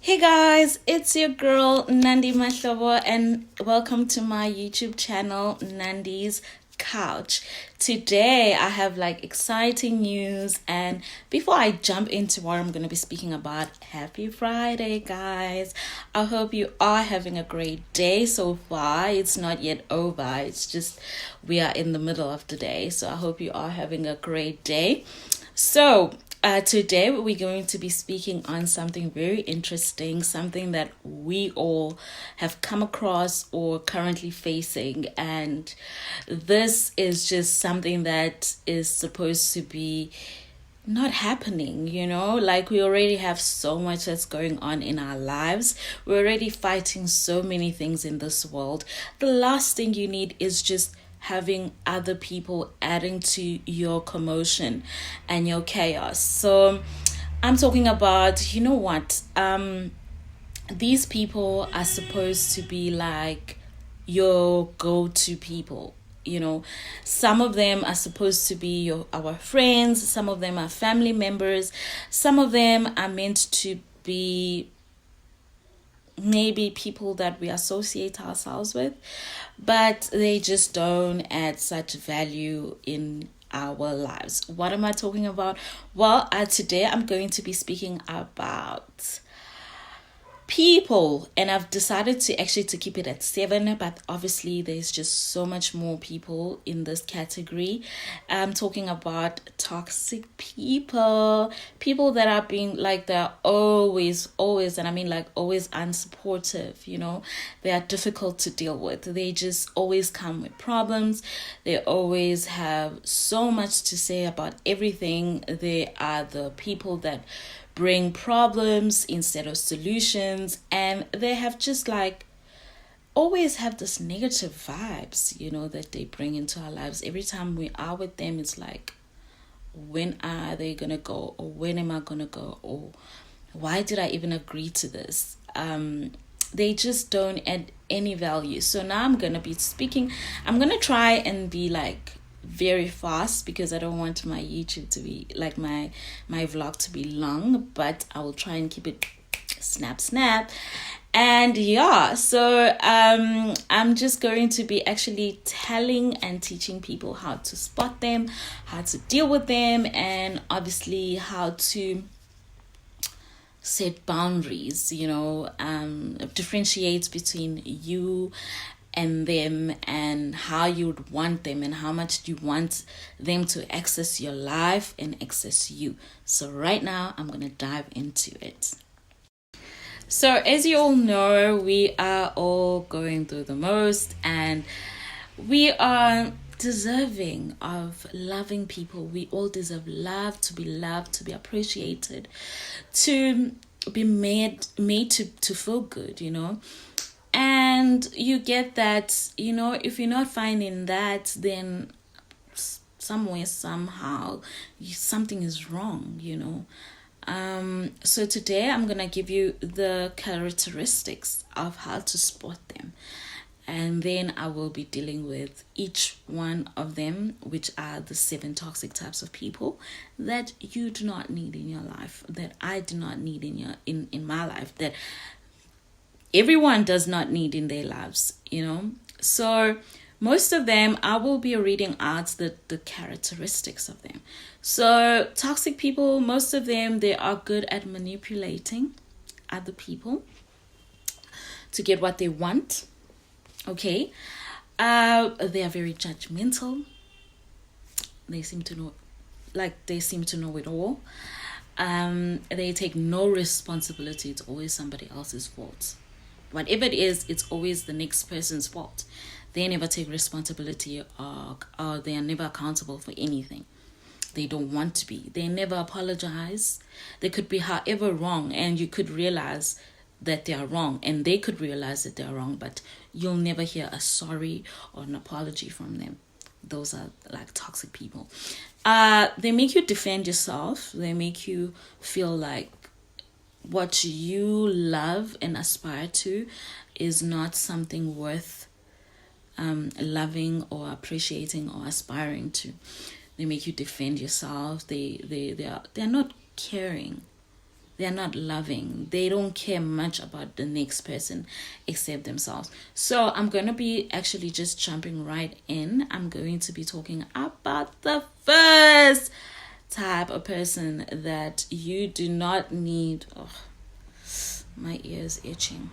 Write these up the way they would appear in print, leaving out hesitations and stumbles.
Hey guys, it's your girl Nandi Mahlobo and welcome to my YouTube channel Nandi's Couch. Today I have exciting news, and before I jump into what I'm going to be speaking about, happy Friday guys. I hope you are having a great day so far. It's not yet over. It's just we are in the middle of the day. So I hope you are having a great day. So today we're going to be speaking on something very interesting, something that we all have come across or currently facing. And this is just something that is supposed to be not happening, we already have so much that's going on in our lives. We're already fighting so many things in this world. The last thing you need is just having other people adding to your commotion and your chaos. So I'm talking about, these people are supposed to be like your go-to people. Some of them are supposed to be our friends, some of them are family members, some of them are meant to be maybe people that we associate ourselves with, but they just don't add such value in our lives. What am I talking about? Well, today I'm going to be speaking about people, and I've decided to keep it at 7, but obviously there's just so much more people in this category. I'm talking about toxic people that are being they're always, and I mean always unsupportive. They are difficult to deal with. They just always come with problems. They always have so much to say about everything. They are the people that bring problems instead of solutions, and they have just always have this negative vibes that they bring into our lives. Every time we are with them, it's like, when are they gonna go, or when am I gonna go, or why did I even agree to this? They just don't add any value. So now I'm gonna try and be very fast, because I don't want my YouTube to be my vlog to be long, but I will try and keep it snap. And yeah, so I'm just going to be actually telling and teaching people how to spot them, how to deal with them, and obviously how to set boundaries, differentiate between you and them, and how you would want them, and how much you want them to access your life and access you. So right now I'm going to dive into it. So as you all know, we are all going through the most, and we are deserving of loving people. We all deserve love, to be loved, to be appreciated, to be made to feel good, and you get that, if you're not finding that, then somewhere, somehow, something is wrong, So today I'm gonna give you the characteristics of how to spot them, and then I will be dealing with each one of them, which are the 7 toxic types of people that you do not need in your life, that I do not need in my life, that everyone does not need in their lives, So most of them, I will be reading out the characteristics of them. So toxic people, most of them, they are good at manipulating other people to get what they want. Okay. They are very judgmental. They seem to know it all. They take no responsibility. It's always somebody else's fault. Whatever it is, it's always the next person's fault. They never take responsibility, or they are never accountable for anything. They don't want to be. They never apologize. They could be however wrong, and you could realize that they are wrong, and they could realize that they are wrong, but you'll never hear a sorry or an apology from them. Those are toxic people. They make you defend yourself. They make you feel like what you love and aspire to is not something worth loving or appreciating or aspiring to. They make you defend yourself. They're not caring. They're not loving. They don't care much about the next person except themselves. So I'm going to be actually just jumping right in. I'm going to be talking about the first type of person that you do not need. Oh, my ears itching.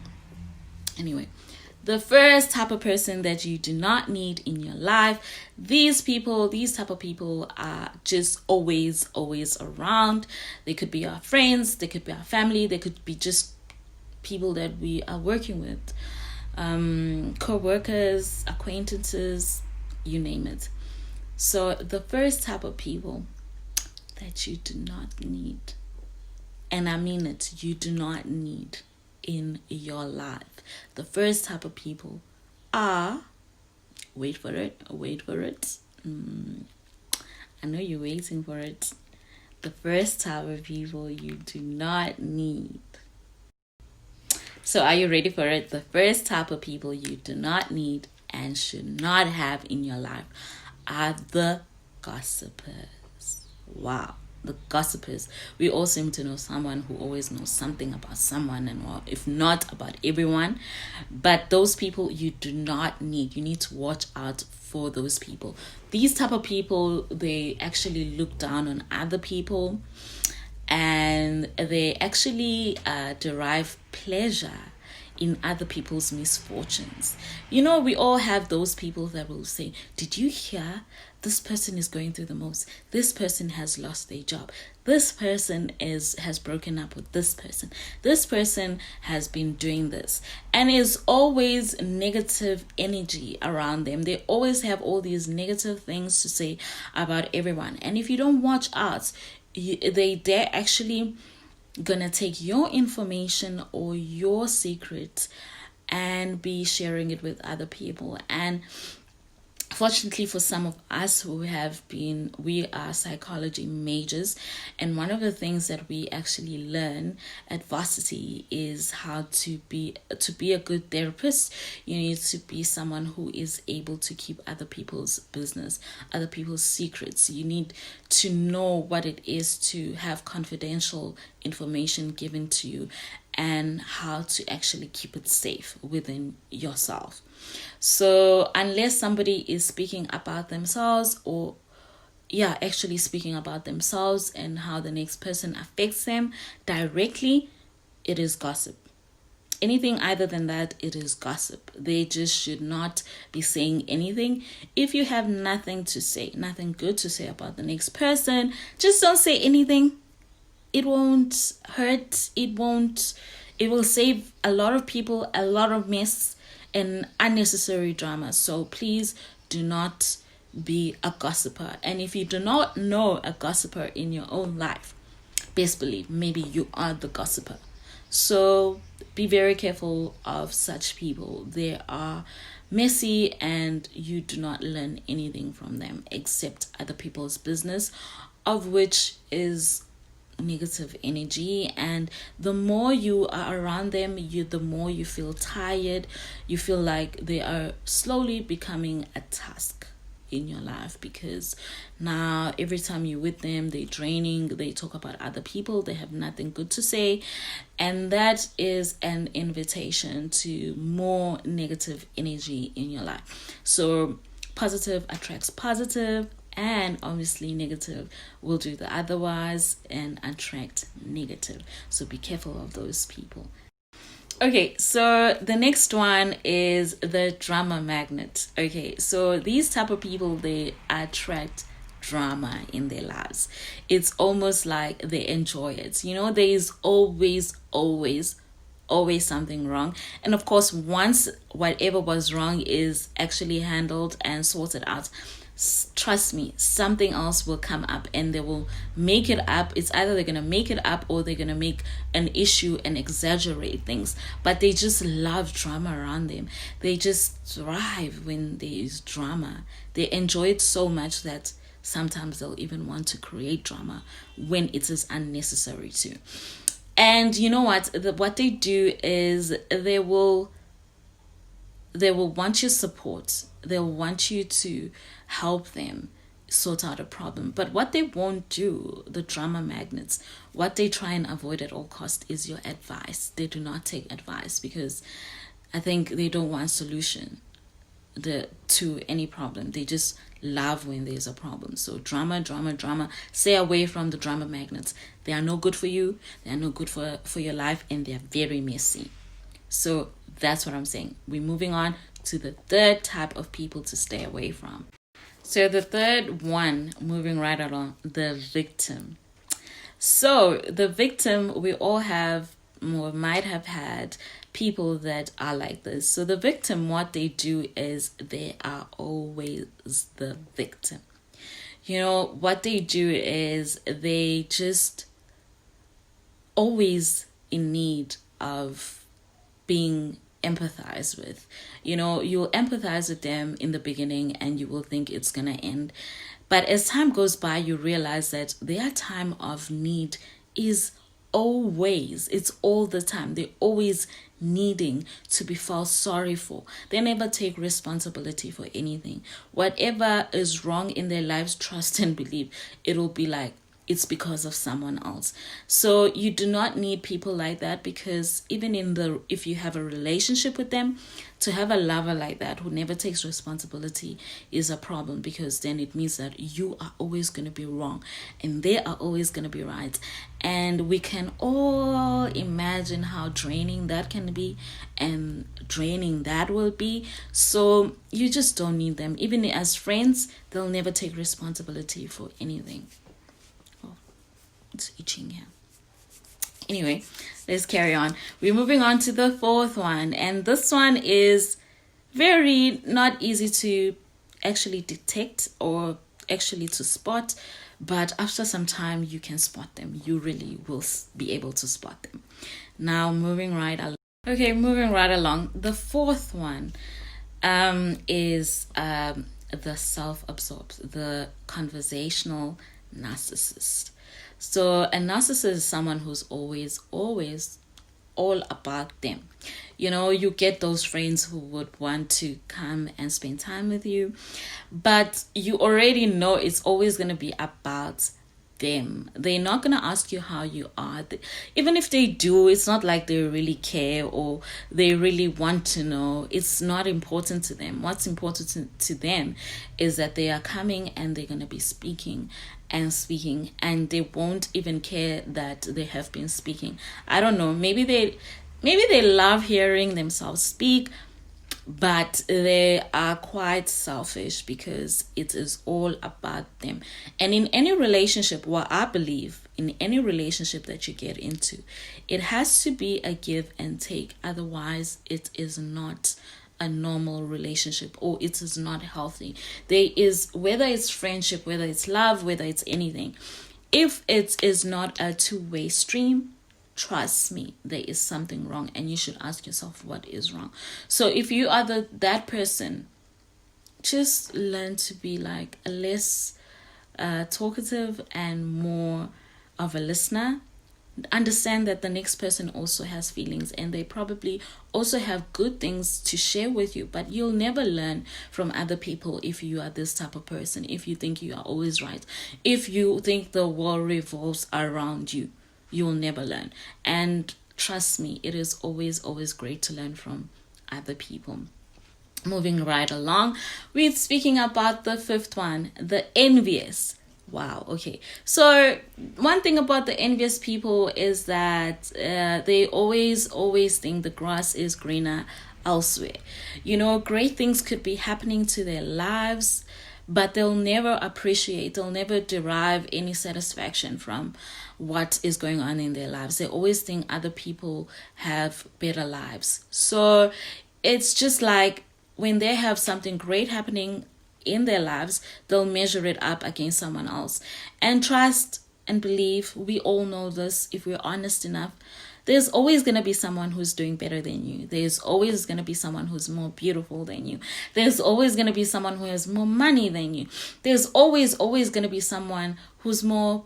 Anyway, the first type of person that you do not need in your life. These type of people are just always around. They could be our friends, they could be our family, they could be just people that we are working with, co-workers, acquaintances, you name it. So the first type of people that you do not need, and I mean it, you do not need in your life. The first type of people are, wait for it. I know you're waiting for it. The first type of people you do not need. So are you ready for it? The first type of people you do not need and should not have in your life are the gossipers. Wow. The gossipers. We all seem to know someone who always knows something about someone, and well, if not about everyone, but those people you do not need. You need to watch out for those people. These type of people, they actually look down on other people, and they actually derive pleasure in other people's misfortunes. You know, we all have those people that will say, did you hear? This person is going through the most. This person has lost their job. This person has broken up with this person. This person has been doing this. And is always negative energy around them. They always have all these negative things to say about everyone. And if you don't watch out, they're actually gonna take your information or your secret and be sharing it with other people. And fortunately for some of us we are psychology majors, and one of the things that we actually learn at varsity is how to be a good therapist. You need to be someone who is able to keep other people's business, other people's secrets. You need to know what it is to have confidential information given to you and how to actually keep it safe within yourself. So unless somebody is speaking about themselves actually speaking about themselves and how the next person affects them directly, it is gossip. Anything other than that, it is gossip. They just should not be saying anything. If you have nothing to say, nothing good to say about the next person, just don't say anything. It won't hurt. It will save a lot of people a lot of mess and unnecessary drama. So please do not be a gossiper. And if you do not know a gossiper in your own life, best believe maybe you are the gossiper. So be very careful of such people. They are messy and you do not learn anything from them except other people's business, of which is negative energy. And the more you are around them, the more you feel tired. You feel like they are slowly becoming a task in your life, because now every time you're with them, they're draining. They talk about other people. They have nothing good to say, and that is an invitation to more negative energy in your life. So positive attracts positive, and obviously negative will do the otherwise and attract negative. So be careful of those people. Okay, so the next one is the drama magnet. Okay, so these type of people, they attract drama in their lives. It's almost like they enjoy it. You know, there is always something wrong. And of course, once whatever was wrong is actually handled and sorted out, trust me, something else will come up and they will make it up. It's either they're going to make it up or they're going to make an issue and exaggerate things. But they just love drama around them. They just thrive when there is drama. They enjoy it so much that sometimes they'll even want to create drama when it is unnecessary to. And you know what? What they do is they will want your support. They'll want you to help them sort out a problem. But what they won't do, the drama magnets, what they try and avoid at all cost is your advice. They do not take advice because I think they don't want solution to any problem. They just love when there's a problem. So drama, drama, drama. Stay away from the drama magnets. They are no good for you. They are no good for your life, and they are very messy. So that's what I'm saying. We're moving on to the third type of people to stay away from. So the third one, moving right along, the victim. So the victim, we all have or might have had people that are like this. So the victim, what they do is they are always the victim. You know, what they do is they just always in need of being empathized with. You know, you'll empathize with them in the beginning and you will think it's gonna end, but as time goes by you realize that their time of need is always, it's all the time. They're always needing to be felt sorry for. They never take responsibility for anything. Whatever is wrong in their lives, trust and believe it'll be like it's because of someone else. So you do not need people like that, because even if you have a relationship with them, to have a lover like that who never takes responsibility is a problem, because then it means that you are always going to be wrong and they are always going to be right. And we can all imagine how draining that can be and draining that will be. So you just don't need them. Even as friends, they'll never take responsibility for anything. It's itching here. Anyway, let's carry on. We're moving on to the fourth one, and this one is very not easy to actually detect or actually to spot, but after some time you can spot them. You really will be able to spot them. Now moving right along. The fourth one is the self-absorbed, the conversational narcissist. So a narcissist is someone who's always all about them. You know, you get those friends who would want to come and spend time with you, but you already know it's always going to be about them. They're not going to ask you how you are. Even if they do, it's not like they really care or they really want to know. It's not important to them. What's important to them is that they are coming and they're going to be speaking, and they won't even care that they have been speaking. I don't know, maybe they love hearing themselves speak, but they are quite selfish because it is all about them. And in any relationship, what I believe, in any relationship that you get into, it has to be a give and take. Otherwise, it is not a normal relationship, or it is not healthy. There is, whether it's friendship, whether it's love, whether it's anything, if it is not a two-way stream, trust me, there is something wrong, and you should ask yourself what is wrong. So if you are that person, just learn to be like a less talkative and more of a listener. Understand that the next person also has feelings, and they probably also have good things to share with you, but you'll never learn from other people if you are this type of person. If you think you are always right, if you think the world revolves around you, you'll never learn. And trust me, it is always great to learn from other people. Moving right along, we're speaking about the fifth one, the envious. Wow, okay. So one thing about the envious people is that they always think the grass is greener elsewhere. You know, great things could be happening to their lives, but they'll never derive any satisfaction from what is going on in their lives. They always think other people have better lives. So it's just like when they have something great happening in their lives, they'll measure it up against someone else. And trust and believe, we all know this if we're honest enough, there's always going to be someone who's doing better than you. There's always going to be someone who's more beautiful than you. There's always going to be someone who has more money than you. There's always going to be someone who's more,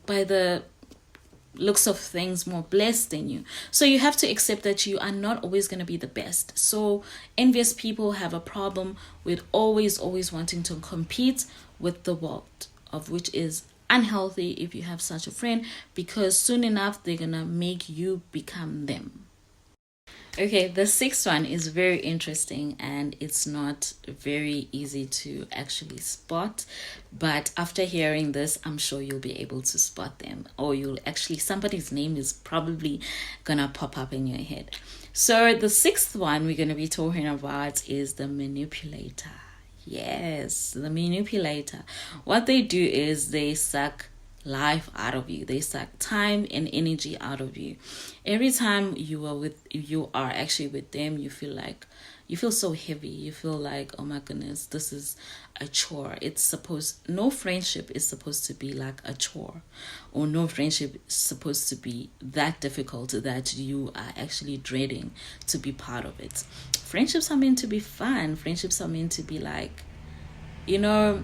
by the looks of things, more blessed than you. So you have to accept that you are not always going to be the best. So envious people have a problem with always wanting to compete with the world, of which is unhealthy if you have such a friend, because soon enough they're gonna make you become them. Okay, the sixth one is very interesting and it's not very easy to actually spot. But after hearing this, I'm sure you'll be able to spot them, or you'll actually, somebody's name is probably gonna pop up in your head. So, the sixth one we're gonna be talking about is the manipulator. Yes, the manipulator. What they do is they suck life out of you. They suck time and energy out of you. Every time you are actually with them, you feel so heavy. You feel like, oh my goodness, this is a chore. No friendship is supposed to be like a chore, or no friendship is supposed to be that difficult that you are actually dreading to be part of it. Friendships are meant to be fun. Friendships are meant to be like, you know,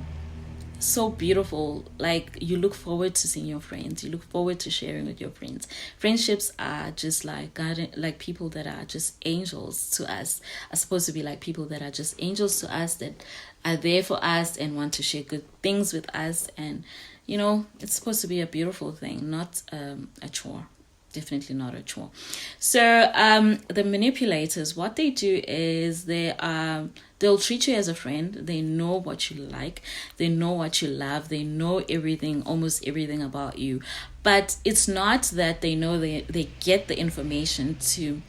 so beautiful. Like, you look forward to seeing your friends, you look forward to sharing with your friends. Friendships are just like God, like people that are just angels to us are supposed to be like people that are just angels to us, that are there for us and want to share good things with us. And it's supposed to be a beautiful thing, not a chore. Definitely not a chore. So the manipulators, what they do is they'll treat you as a friend. They know what you like, they know what you love, they know everything, almost everything about you. But it's not that they know, they get the information to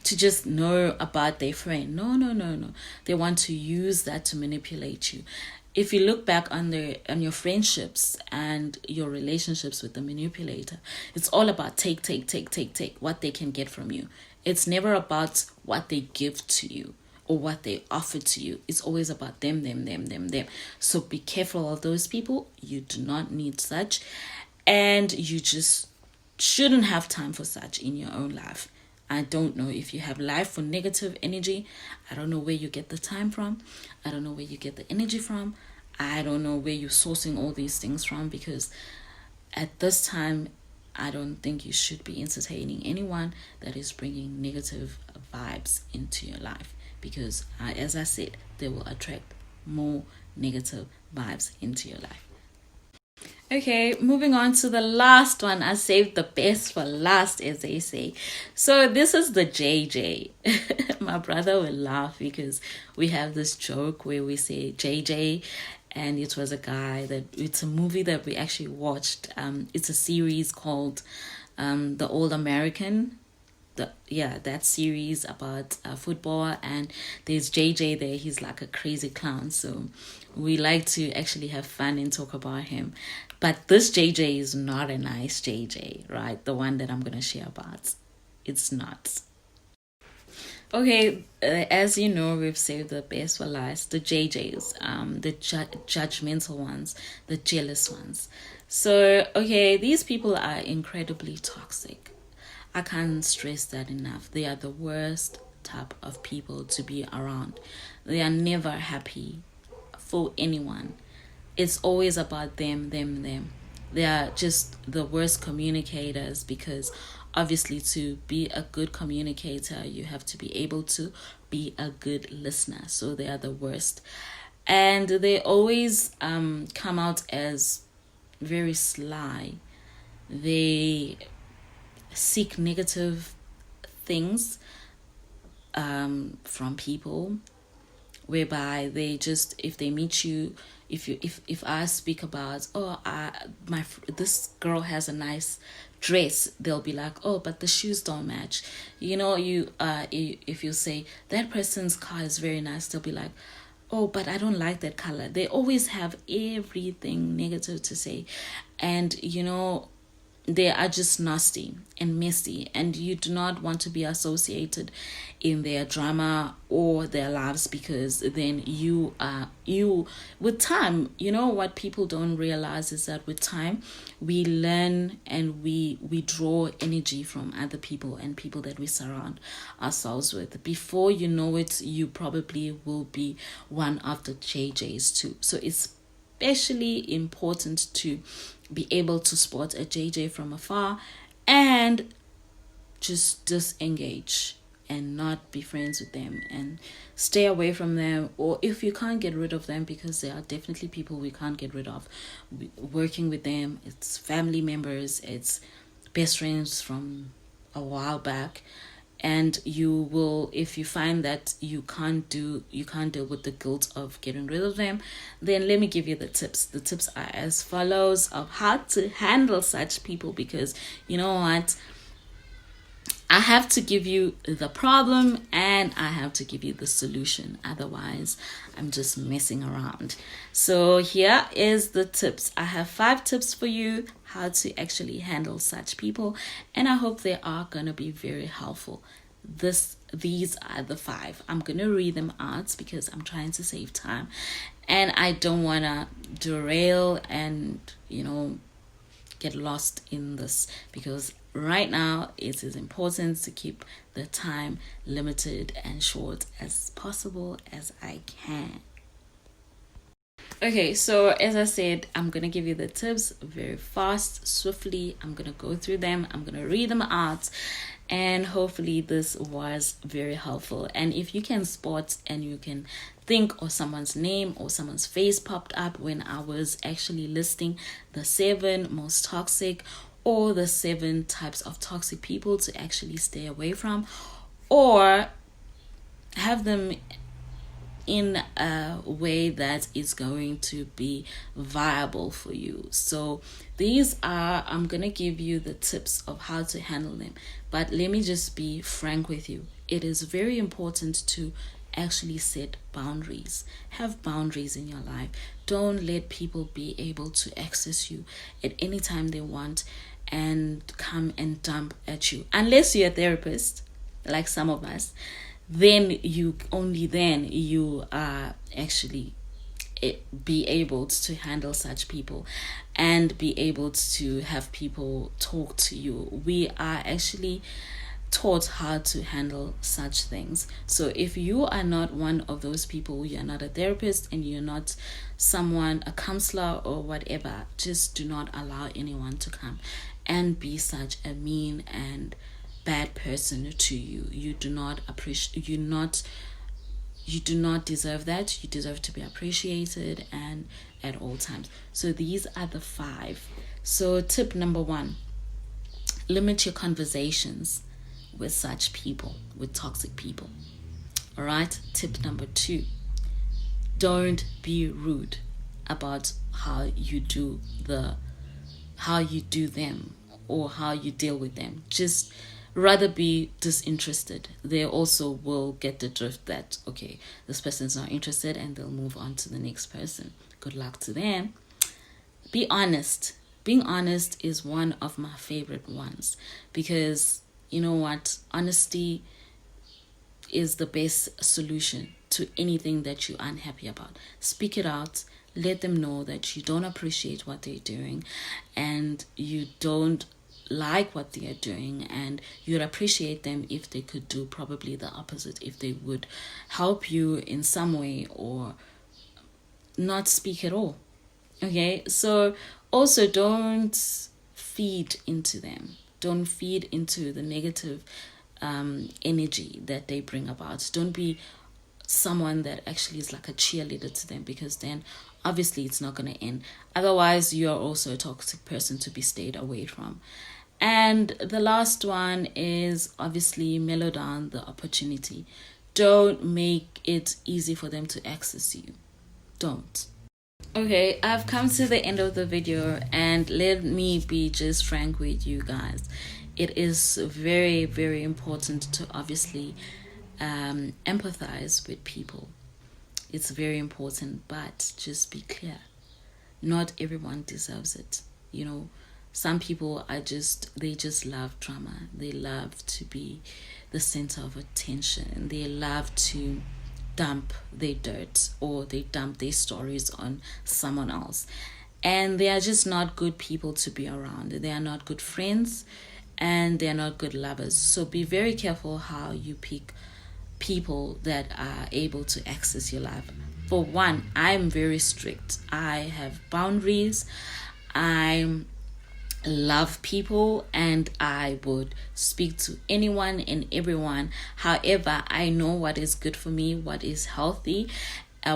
just know about their friend. No. They want to use that to manipulate you. If you look back on your friendships and your relationships with the manipulator, it's all about take, what they can get from you. It's never about what they give to you or what they offer to you. It's always about them. So be careful of those people. You do not need such, and you just shouldn't have time for such in your own life. I don't know if you have life for negative energy. I don't know where you get the time from. I don't know where you get the energy from. I don't know where you're sourcing all these things from, because at this time, I don't think you should be entertaining anyone that is bringing negative vibes into your life, because as I said, they will attract more negative vibes into your life. Okay, moving on to the last one. I saved the best for last, as they say. So this is the JJ. My brother will laugh because we have this joke where we say JJ, and it was a guy it's a movie that we actually watched. It's a series called The Old American. That series about football, and there's JJ there. He's like a crazy clown, so we like to actually have fun and talk about him. But this JJ is not a nice JJ, right? The one that I'm gonna share about, it's not. Okay, as you know, we've saved the best for last. The JJs, the judgmental ones, the jealous ones. So, okay, these people are incredibly toxic. I can't stress that enough. They are the worst type of people to be around. They are never happy for anyone. It's always about them. They are just the worst communicators, because obviously to be a good communicator, you have to be able to be a good listener. So they are the worst. And they always come out as very sly. They seek negative things from people, whereby they just, if they meet you, if I speak about, this girl has a nice dress, they'll be like, oh, but the shoes don't match. If you say that person's car is very nice, they'll be like, oh, but I don't like that color. They always have everything negative to say. And they are just nasty and messy, and you do not want to be associated in their drama or their lives, because then you with time, what people don't realize is that with time we learn and we draw energy from other people and people that we surround ourselves with. Before you know it, you probably will be one of the JJs too. So it's especially important to be able to spot a JJ from afar and just disengage. and not be friends with them and stay away from them. Or if you can't get rid of them, because there are definitely people we can't get rid of, working with them, it's family members, it's best friends from a while back, and you will, if you find that you can't deal with the guilt of getting rid of them, then let me give you the tips. The tips are as follows of how to handle such people, because you know what, I have to give you the problem and I have to give you the solution. Otherwise, I'm just messing around. So here is the tips. I have 5 tips for you how to actually handle such people, and I hope they are going to be very helpful. These are the 5. I'm going to read them out because I'm trying to save time and I don't want to derail and, get lost in this, because right now it is important to keep the time limited and short as possible as I can. Okay, so as I said, I'm gonna give you the tips very fast, swiftly. I'm gonna go through them, I'm gonna read them out, and hopefully this was very helpful. And if you can spot and you can think of someone's name or someone's face popped up when I was actually listing the 7 most toxic or the 7 types of toxic people to actually stay away from, or have them in a way that is going to be viable for you. So I'm gonna give you the tips of how to handle them, but let me just be frank with you. It is very important to actually set boundaries. Have boundaries in your life. Don't let people be able to access you at any time they want and come and dump at you, unless you're a therapist like some of us. Then you are actually be able to handle such people and be able to have people talk to you. We are actually taught how to handle such things. So if you are not one of those people, you're not a therapist and you're not a counselor or whatever, just do not allow anyone to come and be such a mean and bad person to you. You do not deserve that. You deserve to be appreciated and at all times. So these are the 5. So tip number 1, limit your conversations with such people, with toxic people. All right. Tip number 2, don't be rude about how you do them or how you deal with them. Just rather be disinterested. They also will get the drift that, okay, this person's not interested, and they'll move on to the next person. Good luck to them. Be honest. Being honest is one of my favorite ones, because you know what? Honesty is the best solution to anything that you're unhappy about. Speak it out. Let them know that you don't appreciate what they're doing and you don't like what they are doing, and you'd appreciate them if they could do probably the opposite, if they would help you in some way or not speak at all. Okay, so also don't feed into them. Don't feed into the negative energy that they bring about. Don't be someone that actually is like a cheerleader to them, because then obviously it's not going to end. Otherwise, you are also a toxic person to be stayed away from. And the last one is obviously mellow down the opportunity. Don't make it easy for them to access you. Don't. Okay, I've come to the end of the video, and let me be just frank with you guys. It is very, very important to obviously empathize with people. It's very important, but just be clear. Not everyone deserves it. Some people they just love drama. They love to be the center of attention. They love to dump their dirt, or they dump their stories on someone else. And they are just not good people to be around. They are not good friends, and they are not good lovers. So be very careful how you pick people that are able to access your life. For one, I'm very strict. I have boundaries. I'm love people, and I would speak to anyone and everyone. However, I know what is good for me, what is healthy,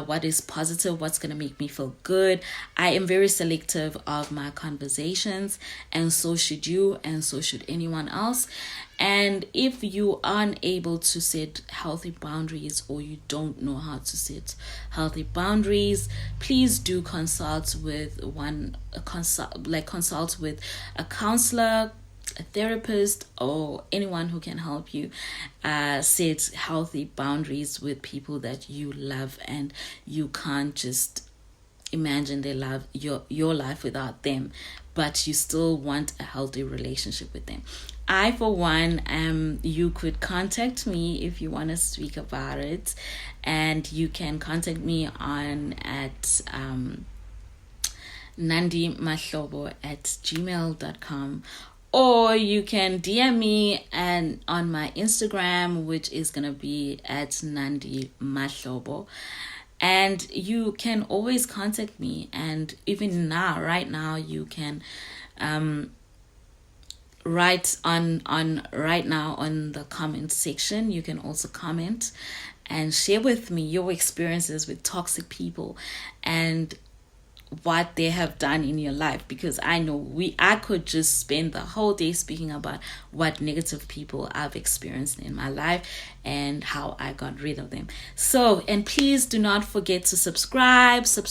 what is positive, what's going to make me feel good. I am very selective of my conversations, and so should you, and so should anyone else. And if you aren't able to set healthy boundaries, or you don't know how to set healthy boundaries, please do consult with consult with a counselor, a therapist, or anyone who can help you set healthy boundaries with people that you love, and you can't just imagine their love your life without them, but you still want a healthy relationship with them. I, for one, you could contact me if you want to speak about it, and you can contact me on at nandimahlobo@gmail.com, or you can DM me and on my Instagram, which is gonna be at Nandi Mahlobo. And you can always contact me, and even now, right now, you can write on right now on the comment section. You can also comment and share with me your experiences with toxic people and what they have done in your life, because I know I could just spend the whole day speaking about what negative people I've experienced in my life and how I got rid of them. So, and please do not forget to subscribe to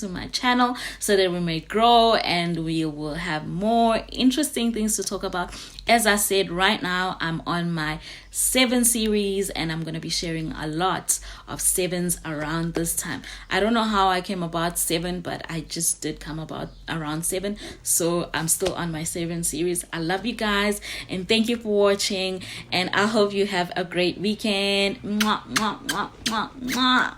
my channel, so that we may grow and we will have more interesting things to talk about. As I said, right now I'm on my 7 series, and I'm going to be sharing a lot of 7s around this time. I don't know how I came about 7, but I just did come about around 7. So I'm still on my 7 series. I love you guys, and thank you for watching, and I hope you have a great weekend. Mwah, mwah, mwah, mwah, mwah.